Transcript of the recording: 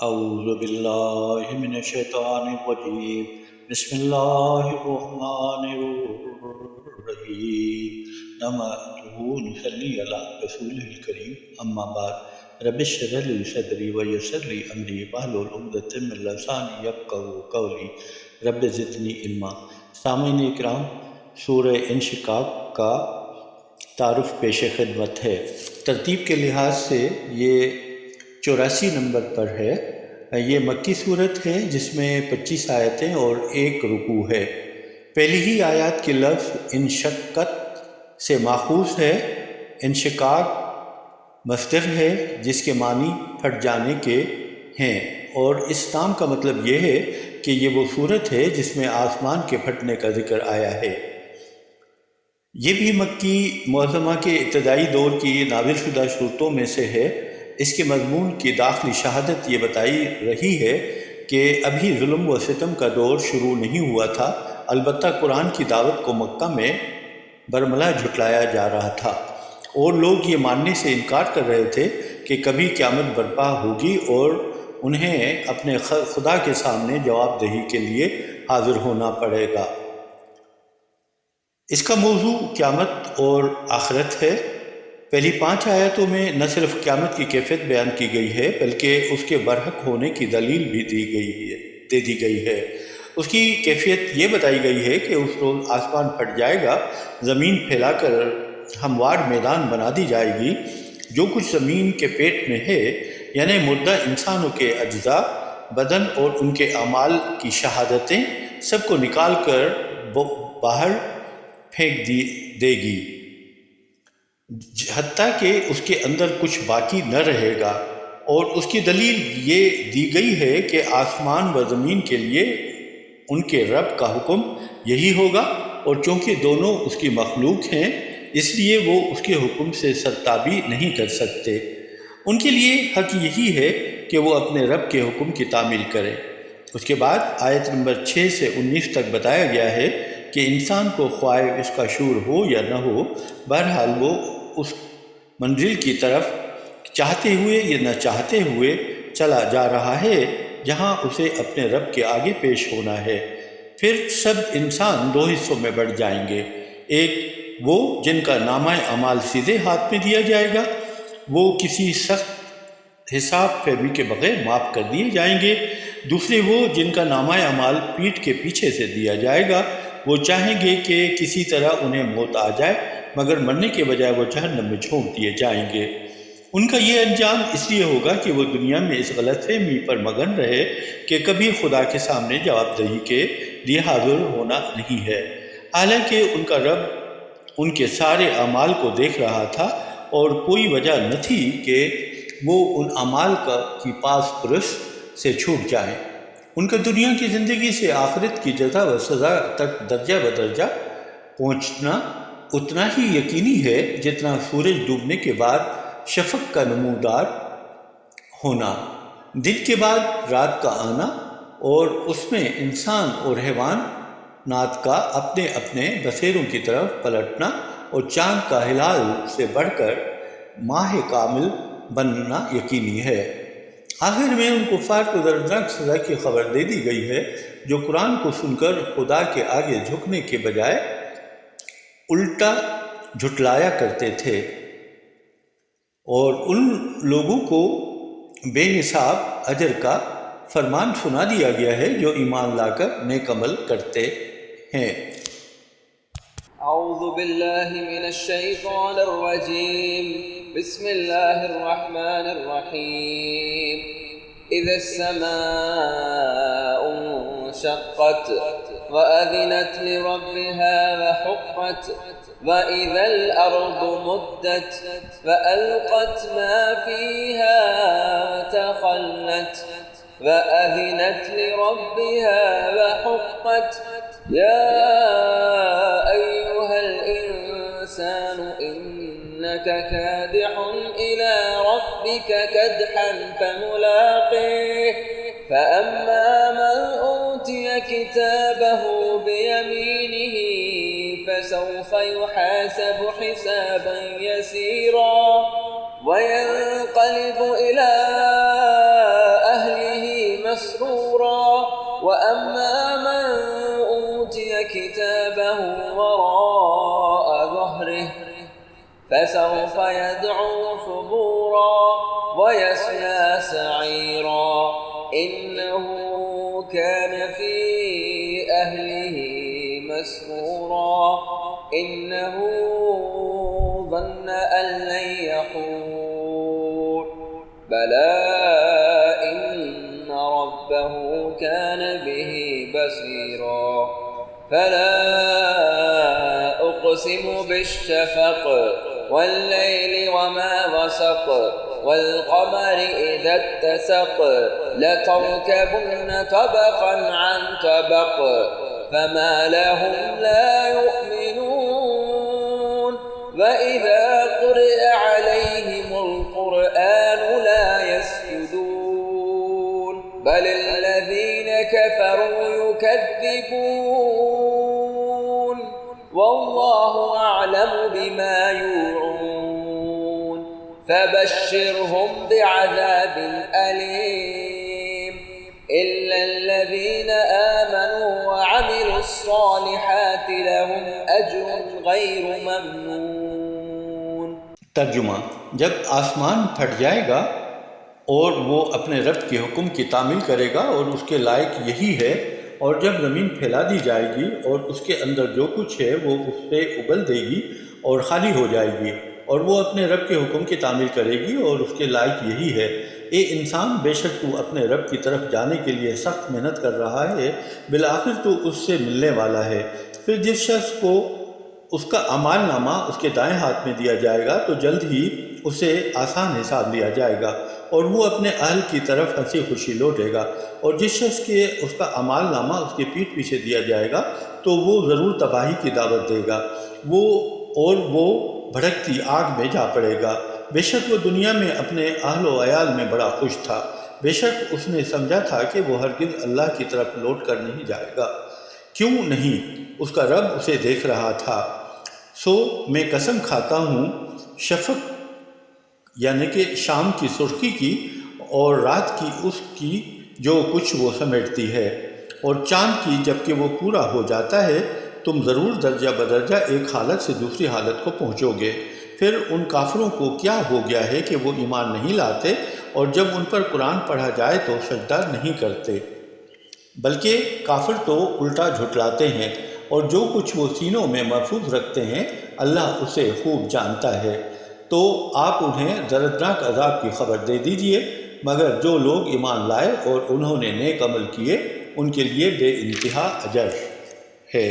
اعوذ باللہ من الشیطان الرجیم بسم اللہ الرحمن الرحیم نحمدہ نصلی علی رسولہ الکریم اما بعد رب اشرح لی صدری ویسر لی امری واحلل عقدۃ من لسانی یفقہوا قولی رب زدنی علما۔ سامعین اکرام، سورہ انشقاق کا تعارف پیش خدمت ہے۔ ترتیب کے لحاظ سے یہ 84 نمبر پر ہے۔ یہ مکی صورت ہے جس میں 25 آیتیں اور 1 رکوع ہے۔ پہلی ہی آیات کے لفظ انشقت سے ماخوذ ہے۔ انشقاق مصدر ہے جس کے معنی پھٹ جانے کے ہیں، اور اس نام کا مطلب یہ ہے کہ یہ وہ صورت ہے جس میں آسمان کے پھٹنے کا ذکر آیا ہے۔ یہ بھی مکی معظمہ کے ابتدائی دور کی نازل شدہ صورتوں میں سے ہے۔ اس کے مضمون کی داخلی شہادت یہ بتائی رہی ہے کہ ابھی ظلم و ستم کا دور شروع نہیں ہوا تھا، البتہ قرآن کی دعوت کو مکہ میں برملا جھٹلایا جا رہا تھا، اور لوگ یہ ماننے سے انکار کر رہے تھے کہ کبھی قیامت برپا ہوگی اور انہیں اپنے خدا کے سامنے جواب دہی کے لیے حاضر ہونا پڑے گا۔ اس کا موضوع قیامت اور آخرت ہے۔ پہلی 5 آیتوں میں نہ صرف قیامت کی کیفیت بیان کی گئی ہے بلکہ اس کے برحق ہونے کی دلیل بھی دے دی گئی ہے۔ اس کی کیفیت یہ بتائی گئی ہے کہ اس روز آسمان پھٹ جائے گا، زمین پھیلا کر ہموار میدان بنا دی جائے گی، جو کچھ زمین کے پیٹ میں ہے یعنی مردہ انسانوں کے اجزاء، بدن اور ان کے اعمال کی شہادتیں سب کو نکال کر باہر پھینک دے گی، حتیٰ کہ اس کے اندر کچھ باقی نہ رہے گا۔ اور اس کی دلیل یہ دی گئی ہے کہ آسمان و زمین کے لیے ان کے رب کا حکم یہی ہوگا، اور چونکہ دونوں اس کی مخلوق ہیں اس لیے وہ اس کے حکم سے سرتابی نہیں کر سکتے۔ ان کے لیے حق یہی ہے کہ وہ اپنے رب کے حکم کی تعمیل کریں۔ اس کے بعد آیت نمبر 6 سے 19 تک بتایا گیا ہے کہ انسان کو خواہ اس کا شعور ہو یا نہ ہو، بہرحال وہ اس منزل کی طرف چاہتے ہوئے یا نہ چاہتے ہوئے چلا جا رہا ہے جہاں اسے اپنے رب کے آگے پیش ہونا ہے۔ پھر سب انسان 2 حصوں میں بٹ جائیں گے، ایک وہ جن کا نامہ اعمال سیدھے ہاتھ میں دیا جائے گا، وہ کسی سخت حساب پیمی کے بغیر معاف کر دیے جائیں گے، دوسرے وہ جن کا نامہ اعمال پیٹھ کے پیچھے سے دیا جائے گا، وہ چاہیں گے کہ کسی طرح انہیں موت آ جائے، مگر مرنے کے بجائے وہ جہنم میں جھونک دیے جائیں گے۔ ان کا یہ انجام اس لیے ہوگا کہ وہ دنیا میں اس غلط فہمی پر مگن رہے کہ کبھی خدا کے سامنے جواب دہی کے لیے حاضر ہونا نہیں ہے، حالانکہ ان کا رب ان کے سارے اعمال کو دیکھ رہا تھا، اور کوئی وجہ نہ تھی کہ وہ ان اعمال کی پاس پرس سے چھوٹ جائیں۔ ان کا دنیا کی زندگی سے آخرت کی جزا و سزا تک درجہ بدرجہ پہنچنا اتنا ہی یقینی ہے جتنا سورج ڈوبنے کے بعد شفق کا نمودار ہونا، دن کے بعد رات کا آنا، اور اس میں انسان اور حیوانات کا اپنے اپنے بسیروں کی طرف پلٹنا، اور چاند کا ہلال سے بڑھ کر ماہ کامل بننا یقینی ہے۔ آخر میں ان کفار کو دردناک سزا کی خبر دے دی گئی ہے جو قرآن کو سن کر خدا کے آگے جھکنے کے بجائے الٹا جھٹلایا کرتے تھے، اور ان لوگوں کو بے حساب اجر کا فرمان سنا دیا گیا ہے جو ایمان لا کر نیک عمل کرتے ہیں۔ اعوذ باللہ من الشیطان الرجیم، بسم اللہ الرحمن الرحیم۔ اذا السماء انشقت وأذنت لربها وحقت وإذا الأرض مدت فألقت ما فيها وتخلت وأذنت لربها وحقت يا أيها الإنسان إنك كادح إلى ربك كدحا فملاقيه فأما من أوتي كتابه بيمينه فسوف يحاسب حسابا يسيرا وينقلب إلى أهله مسرورا وأما من أوتي كتابه وراء ظهره فسوف يدعو ثبورا ويصلى سعيرا إنه كان في أهله مسرورا إنه ظن أن لن يحور بلى إن ربه كان به بصيرا فلا أقسم بالشفق والليل وما وسق والقمر إذا اتسق لتركبن طبقا عن طبق فما لهم لا يؤمنون وإذا قرئ عليهم القرآن لا يسجدون بل الذين كفروا يكذبون والله أعلم بما يوعون فبشرهم بعذاب أليم إلا الذين آمنوا وعملوا الصالحات لهم أجر غير ممنون۔ ترجمہ: جب آسمان پھٹ جائے گا اور وہ اپنے رب کے حکم کی تعمیل کرے گا اور اس کے لائق یہی ہے، اور جب زمین پھیلا دی جائے گی اور اس کے اندر جو کچھ ہے وہ اس سے اگل دے گی اور خالی ہو جائے گی، اور وہ اپنے رب کے حکم کی تعمیل کرے گی اور اس کے لائق یہی ہے۔ اے انسان، بے شک تو اپنے رب کی طرف جانے کے لیے سخت محنت کر رہا ہے، بالآخر تو اس سے ملنے والا ہے۔ پھر جس شخص کو اس کا اعمال نامہ اس کے دائیں ہاتھ میں دیا جائے گا تو جلد ہی اسے آسان حساب لیا جائے گا اور وہ اپنے اہل کی طرف ہنسی خوشی لوٹے گا، اور جس شخص کے اس کا اعمال نامہ اس کے پیٹھ پیچھے دیا جائے گا تو وہ ضرور تباہی کی دعوت دے گا، وہ بھڑکتی آگ میں جا پڑے گا۔ بے شک وہ دنیا میں اپنے اہل و عیال میں بڑا خوش تھا، بے شک اس نے سمجھا تھا کہ وہ ہرگز اللہ کی طرف لوٹ کر نہیں جائے گا، کیوں نہیں اس کا رب اسے دیکھ رہا تھا۔ سو میں قسم کھاتا ہوں شفق یعنی کہ شام کی سرخی کی اور رات کی اس کی جو کچھ وہ سمیٹتی ہے، اور چاند کی جب کہ وہ پورا ہو جاتا ہے، تم ضرور درجہ بدرجہ ایک حالت سے دوسری حالت کو پہنچو گے۔ پھر ان کافروں کو کیا ہو گیا ہے کہ وہ ایمان نہیں لاتے، اور جب ان پر قرآن پڑھا جائے تو سجدہ نہیں کرتے، بلکہ کافر تو الٹا جھٹلاتے ہیں، اور جو کچھ وہ سینوں میں محفوظ رکھتے ہیں اللہ اسے خوب جانتا ہے۔ تو آپ انہیں دردناک عذاب کی خبر دے دیجئے، مگر جو لوگ ایمان لائے اور انہوں نے نیک عمل کیے ان کے لیے بے انتہا اجر ہے۔